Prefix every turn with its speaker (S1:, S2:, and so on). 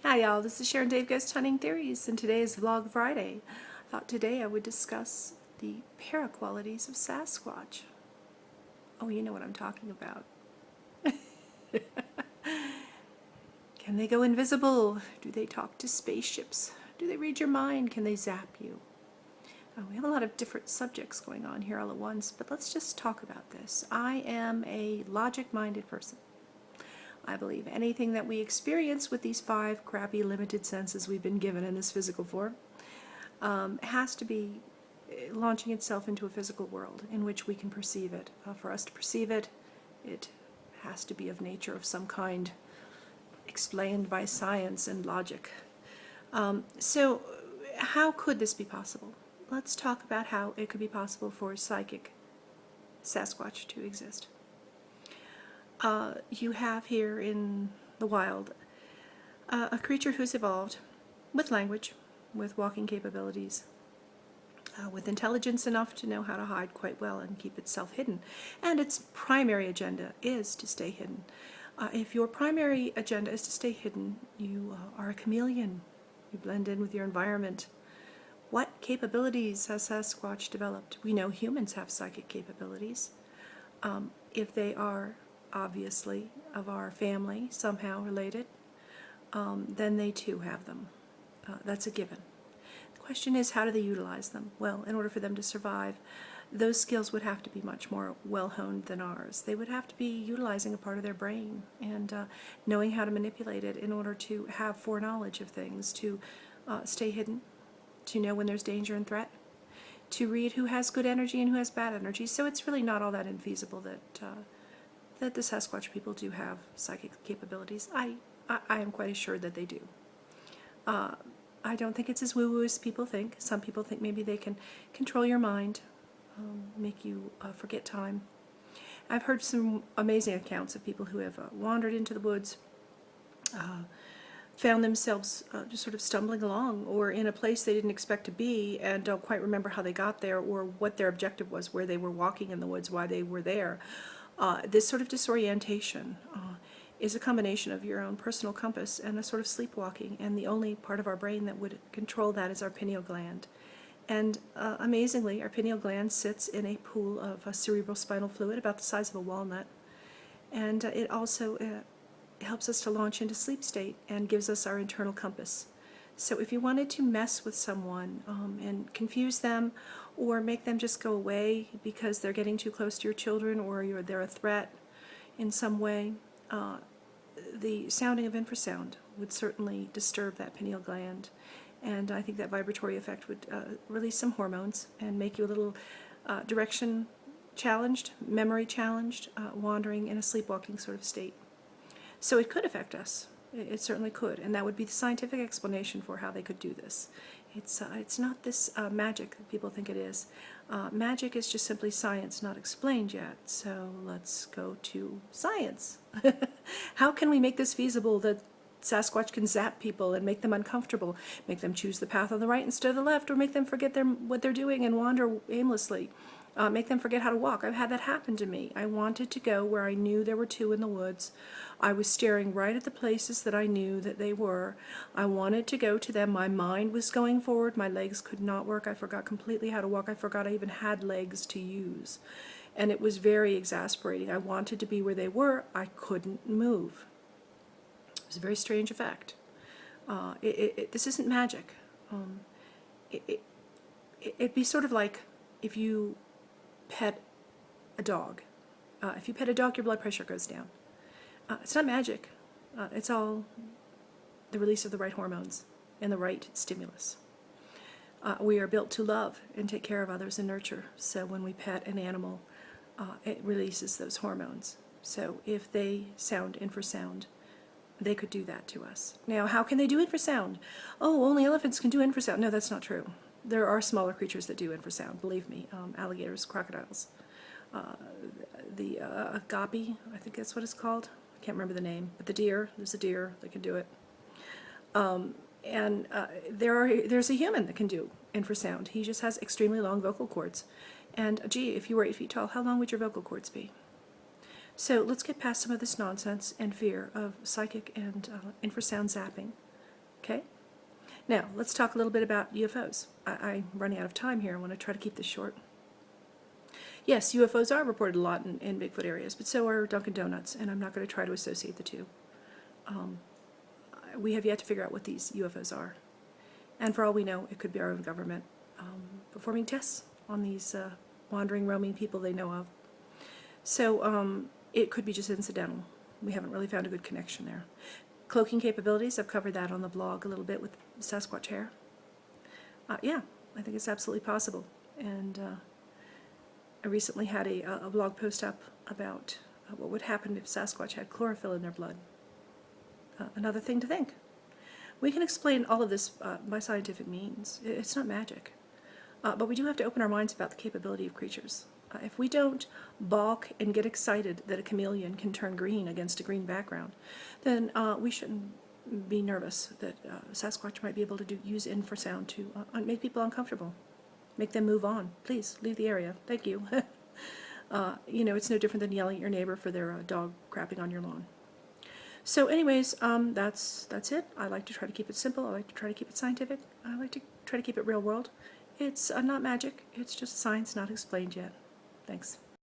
S1: Hi y'all, this is Sharon Dave Ghost Hunting Theories, and today is Vlog Friday. I thought today I would discuss the para-qualities of Sasquatch. Oh, you know what I'm talking about. Can they go invisible? Do they talk to spaceships? Do they read your mind? Can they zap you? We have a lot of different subjects going on here all at once, but let's just talk about this. I am a logic-minded person. I believe anything that we experience with these 5 crappy limited senses we've been given in this physical form has to be launching itself into a physical world in which we can perceive it. For us to perceive it, it has to be of nature of some kind, explained by science and logic. So how could this be possible? Let's talk about how it could be possible for psychic Sasquatch to exist. You have here in the wild a creature who's evolved with language, with walking capabilities, with intelligence enough to know how to hide quite well and keep itself hidden. And its primary agenda is to stay hidden. If your primary agenda is to stay hidden, you are a chameleon. You blend in with your environment. What capabilities has Sasquatch developed? We know humans have psychic capabilities. If they are obviously of our family, somehow related, then they too have them. That's a given. The question is, how do they utilize them? Well, in order for them to survive, those skills would have to be much more well-honed than ours. They would have to be utilizing a part of their brain and knowing how to manipulate it in order to have foreknowledge of things, to stay hidden, to know when there's danger and threat, to read who has good energy and who has bad energy. So it's really not all that infeasible that the Sasquatch people do have psychic capabilities. I am quite assured that they do. I don't think it's as woo-woo as people think. Some people think maybe they can control your mind, make you forget time. I've heard some amazing accounts of people who have wandered into the woods, found themselves just sort of stumbling along or in a place they didn't expect to be and don't quite remember how they got there or what their objective was, where they were walking in the woods, why they were there. This sort of disorientation is a combination of your own personal compass and a sort of sleepwalking, and the only part of our brain that would control that is our pineal gland. And amazingly, our pineal gland sits in a pool of cerebrospinal fluid about the size of a walnut, and it also helps us to launch into sleep state and gives us our internal compass. So if you wanted to mess with someone and confuse them or make them just go away because they're getting too close to your children or they're a threat in some way, the sounding of infrasound would certainly disturb that pineal gland. And I think that vibratory effect would release some hormones and make you a little direction challenged, memory challenged, wandering in a sleepwalking sort of state. So it could affect us. It certainly could, and that would be the scientific explanation for how they could do this. It's not this magic that people think it is. Magic is just simply science not explained yet, so let's go to science. How can we make this feasible that Sasquatch can zap people and make them uncomfortable, make them choose the path on the right instead of the left, or make them forget what they're doing and wander aimlessly? Make them forget how to walk. I've had that happen to me. I wanted to go where I knew there were 2 in the woods. I was staring right at the places that I knew that they were. I wanted to go to them. My mind was going forward. My legs could not work. I forgot completely how to walk. I forgot I even had legs to use. And it was very exasperating. I wanted to be where they were. I couldn't move. It was a very strange effect. This isn't magic. It'd be sort of like if you pet a dog. If you pet a dog, your blood pressure goes down. It's not magic. It's all the release of the right hormones and the right stimulus. We are built to love and take care of others and nurture. So when we pet an animal, it releases those hormones. So if they sound infrasound, they could do that to us. Now, how can they do infrasound? Oh, only elephants can do infrasound. No, that's not true. There are smaller creatures that do infrasound, believe me. Alligators, crocodiles. The agapi, I think that's what it's called. I can't remember the name, but the deer, there's a deer that can do it. There's a human that can do infrasound. He just has extremely long vocal cords. And gee, if you were 8 feet tall, how long would your vocal cords be? So let's get past some of this nonsense and fear of psychic and infrasound zapping. Okay? Now, let's talk a little bit about UFOs. I'm running out of time here. I want to try to keep this short. Yes, UFOs are reported a lot in Bigfoot areas, but so are Dunkin' Donuts, and I'm not going to try to associate the two. We have yet to figure out what these UFOs are. And for all we know, it could be our own government performing tests on these wandering, roaming people they know of. So it could be just incidental. We haven't really found a good connection there. Cloaking capabilities, I've covered that on the blog a little bit with Sasquatch hair. Yeah, I think it's absolutely possible. And I recently had a blog post up about what would happen if Sasquatch had chlorophyll in their blood. Another thing to think. We can explain all of this by scientific means. It's not magic. But we do have to open our minds about the capability of creatures. If we don't balk and get excited that a chameleon can turn green against a green background, then we shouldn't be nervous that Sasquatch might be able to use infrasound to make people uncomfortable. Make them move on. Please, leave the area. Thank you. You know, it's no different than yelling at your neighbor for their dog crapping on your lawn. So anyways, that's it. I like to try to keep it simple. I like to try to keep it scientific. I like to try to keep it real world. It's not magic. It's just science not explained yet. Thanks.